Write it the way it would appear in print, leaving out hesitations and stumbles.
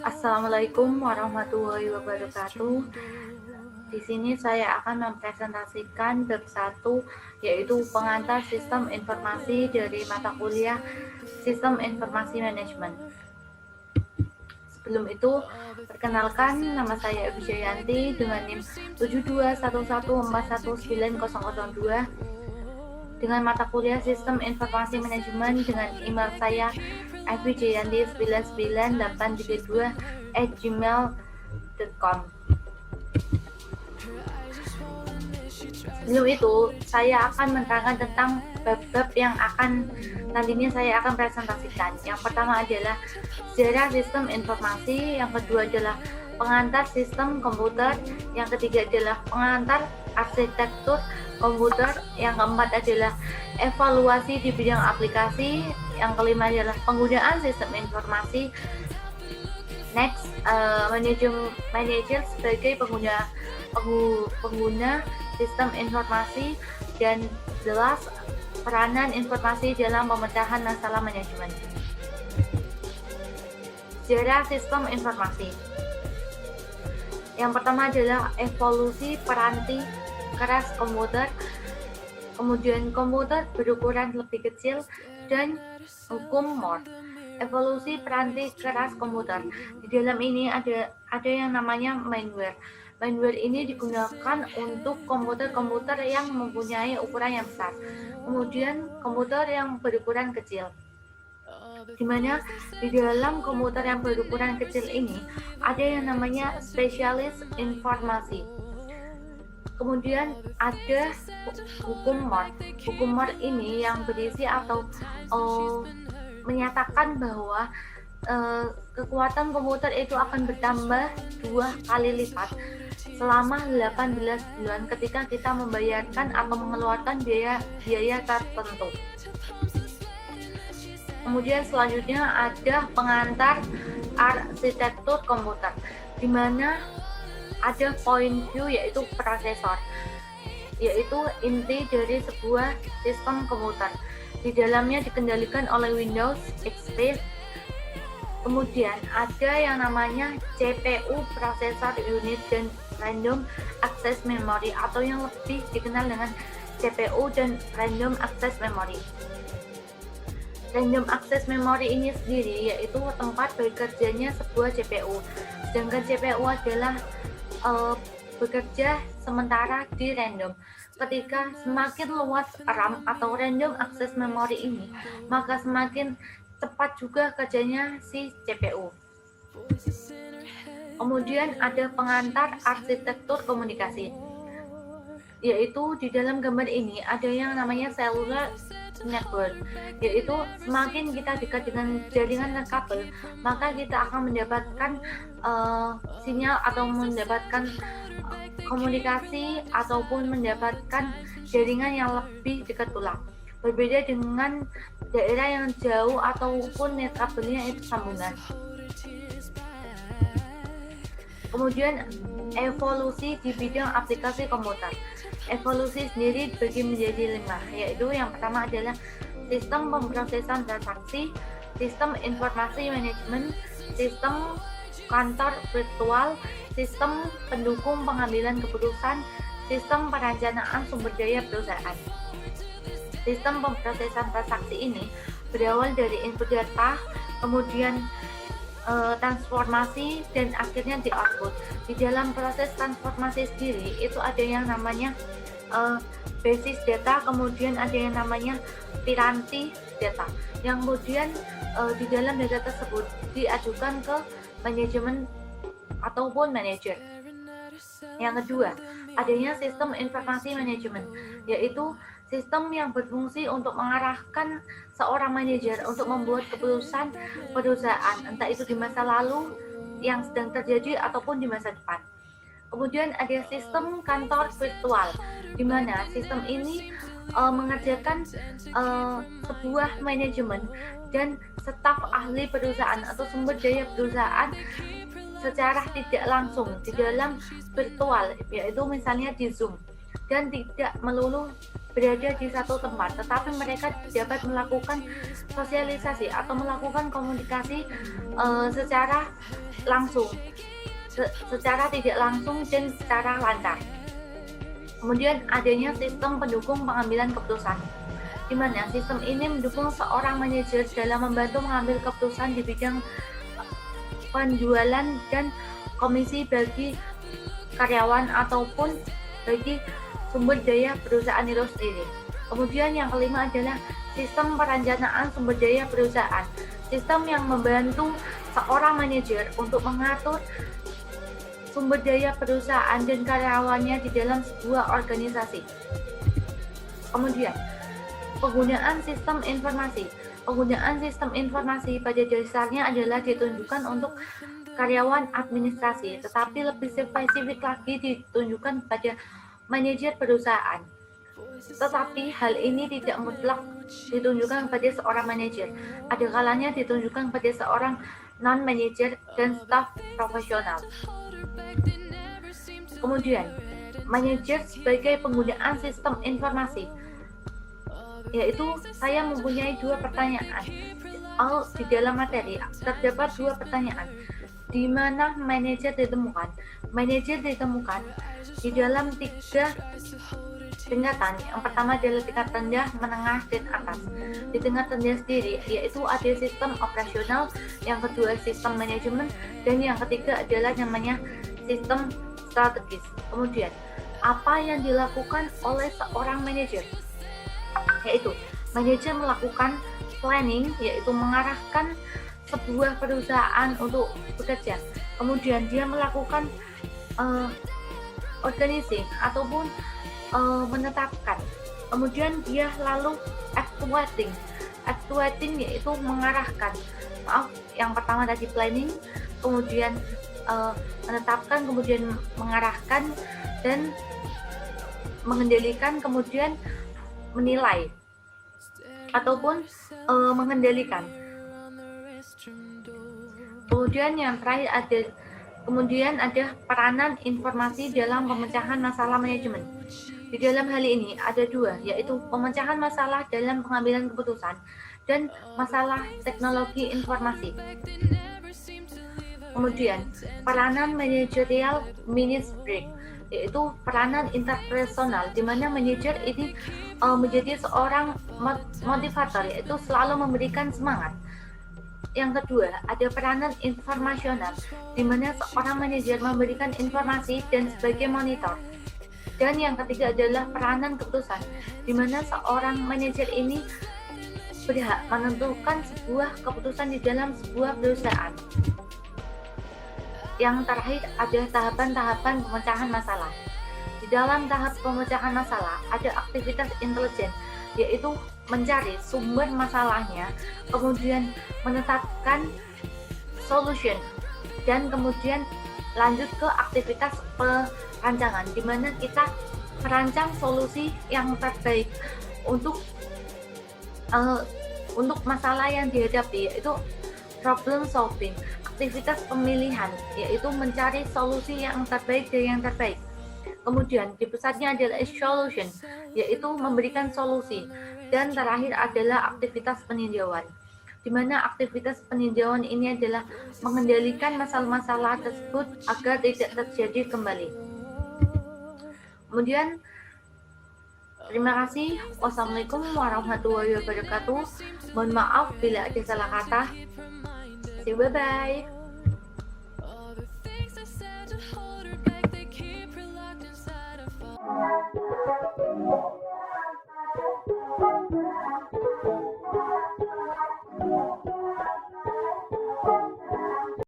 Assalamualaikum warahmatullahi wabarakatuh. Di sini saya akan mempresentasikan bab 1, yaitu pengantar sistem informasi dari mata kuliah Sistem Informasi Manajemen. Sebelum itu, perkenalkan, nama saya Evi Jayanti dengan NIM 7211419002 dengan mata kuliah Sistem Informasi Manajemen dengan email saya evjayanti99832@gmail.com. Sebelum itu, saya akan menerangkan tentang bab-bab yang nantinya saya akan presentasikan. Yang pertama adalah sejarah sistem informasi, yang kedua adalah pengantar sistem komputer, yang ketiga adalah pengantar arsitektur komputer, yang keempat adalah evaluasi di bidang aplikasi, yang kelima adalah penggunaan sistem informasi. Next, manajer sebagai pengguna sistem informasi, dan jelas peranan informasi dalam pemecahan masalah manajemen. Sejarah sistem informasi. Yang pertama adalah evolusi peranti keras komputer, kemudian komputer berukuran lebih kecil, dan hukum Moore. Evolusi peranti keras komputer. Di dalam ini ada yang namanya mainware. Mainware ini digunakan untuk komputer-komputer yang mempunyai ukuran yang besar, kemudian komputer yang berukuran kecil, di mana di dalam komputer yang berukuran kecil ini ada yang namanya spesialis informasi. Kemudian ada hukum Moore. Hukum Moore ini yang berisi atau menyatakan bahwa kekuatan komputer itu akan bertambah 2 kali lipat selama 18 bulan ketika kita membayarkan atau mengeluarkan biaya tertentu. Kemudian selanjutnya ada pengantar arsitektur komputer, di mana ada point view, yaitu prosesor, yaitu inti dari sebuah sistem komputer. Di dalamnya dikendalikan oleh Windows XP. Kemudian ada yang namanya CPU, processor unit, dan random access memory, atau yang lebih dikenal dengan CPU dan random access memory. Random access memory ini sendiri yaitu tempat bekerjanya sebuah CPU, sedangkan CPU adalah bekerja sementara di random. Ketika semakin luas RAM atau random access memory ini, maka semakin cepat juga kerjanya si CPU. Kemudian ada pengantar arsitektur komunikasi, yaitu di dalam gambar ini ada yang namanya cellular network, yaitu semakin kita dekat dengan jaringan kabel, maka kita akan mendapatkan sinyal atau mendapatkan komunikasi ataupun mendapatkan jaringan yang lebih dekat pula. Berbeda dengan daerah yang jauh ataupun net kabelnya itu sambungan. Kemudian evolusi di bidang aplikasi komputer. Evolusi sendiri dibagi menjadi 5, yaitu yang pertama adalah sistem pemrosesan transaksi, sistem informasi manajemen, sistem kantor virtual, sistem pendukung pengambilan keputusan, sistem perencanaan sumber daya perusahaan. Sistem pemrosesan transaksi ini berawal dari input data, kemudian transformasi, dan akhirnya di output. Di dalam proses transformasi sendiri itu ada yang namanya basis data, kemudian ada yang namanya piranti data, yang kemudian di dalam data tersebut diajukan ke manajemen ataupun manajer. Yang kedua, adanya sistem informasi manajemen, yaitu sistem yang berfungsi untuk mengarahkan seorang manajer untuk membuat keputusan perusahaan, entah itu di masa lalu yang sedang terjadi ataupun di masa depan. Kemudian ada sistem kantor virtual, di mana sistem ini mengerjakan sebuah manajemen dan staf ahli perusahaan atau sumber daya perusahaan secara tidak langsung di dalam virtual, yaitu misalnya di Zoom. dan tidak melulu berada di satu tempat, tetapi mereka dapat melakukan sosialisasi atau melakukan komunikasi secara langsung, secara tidak langsung dan secara lancar. Kemudian adanya sistem pendukung pengambilan keputusan, di mana sistem ini mendukung seorang manajer dalam membantu mengambil keputusan di bidang penjualan dan komisi bagi karyawan ataupun bagi sumber daya perusahaan itu sendiri. Kemudian yang kelima adalah sistem perencanaan sumber daya perusahaan, sistem yang membantu seorang manajer untuk mengatur sumber daya perusahaan dan karyawannya di dalam sebuah organisasi. Kemudian penggunaan sistem informasi. Penggunaan sistem informasi pada dasarnya adalah ditunjukkan untuk karyawan administrasi, tetapi lebih spesifik lagi ditunjukkan pada manajer perusahaan. Tetapi hal ini tidak mutlak ditunjukkan pada seorang manajer. Ada kalanya ditunjukkan pada seorang non-manager dan staf profesional. Kemudian, manajer sebagai penggunaan sistem informasi, yaitu saya mempunyai dua pertanyaan. Di dalam materi terdapat dua pertanyaan. Di mana manajer ditemukan? Manajer ditemukan di dalam tiga tingkatan. Yang pertama adalah tingkat rendah, menengah, dan atas. Di tingkat rendah sendiri yaitu ada sistem operasional, yang kedua sistem manajemen, dan yang ketiga adalah namanya sistem strategis. Kemudian apa yang dilakukan oleh seorang manajer? Yaitu manajer melakukan planning, yaitu mengarahkan sebuah perusahaan untuk bekerja. Kemudian dia melakukan organizing ataupun menetapkan. Kemudian dia lalu actuating yaitu mengarahkan. Yang pertama tadi planning, kemudian menetapkan, kemudian mengarahkan dan mengendalikan, kemudian menilai ataupun mengendalikan. Kemudian ada peranan informasi dalam pemecahan masalah manajemen. Di dalam hal ini ada dua, yaitu pemecahan masalah dalam pengambilan keputusan dan masalah teknologi informasi. Kemudian peranan manajerial ministry, yaitu peranan interpersonal, di mana manajer ini menjadi seorang motivator, yaitu selalu memberikan semangat. Yang kedua, ada peranan informasional, di mana seorang manajer memberikan informasi dan sebagai monitor. Dan yang ketiga adalah peranan keputusan, di mana seorang manajer ini berhak menentukan sebuah keputusan di dalam sebuah perusahaan. Yang terakhir ada tahapan-tahapan pemecahan masalah. Di dalam tahap pemecahan masalah ada aktivitas intelijen, yaitu mencari sumber masalahnya, kemudian menetapkan solution, dan kemudian lanjut ke aktivitas perancangan, di mana kita merancang solusi yang terbaik untuk masalah yang dihadapi, yaitu problem solving. Aktivitas pemilihan, yaitu mencari solusi yang terbaik dari yang terbaik. Kemudian di pusatnya adalah solution, yaitu memberikan solusi. Dan terakhir adalah aktivitas peninjauan, di mana aktivitas peninjauan ini adalah mengendalikan masalah-masalah tersebut agar tidak terjadi kembali. Kemudian terima kasih. Wassalamualaikum warahmatullahi wabarakatuh. Mohon maaf bila ada salah kata. See you, bye-bye.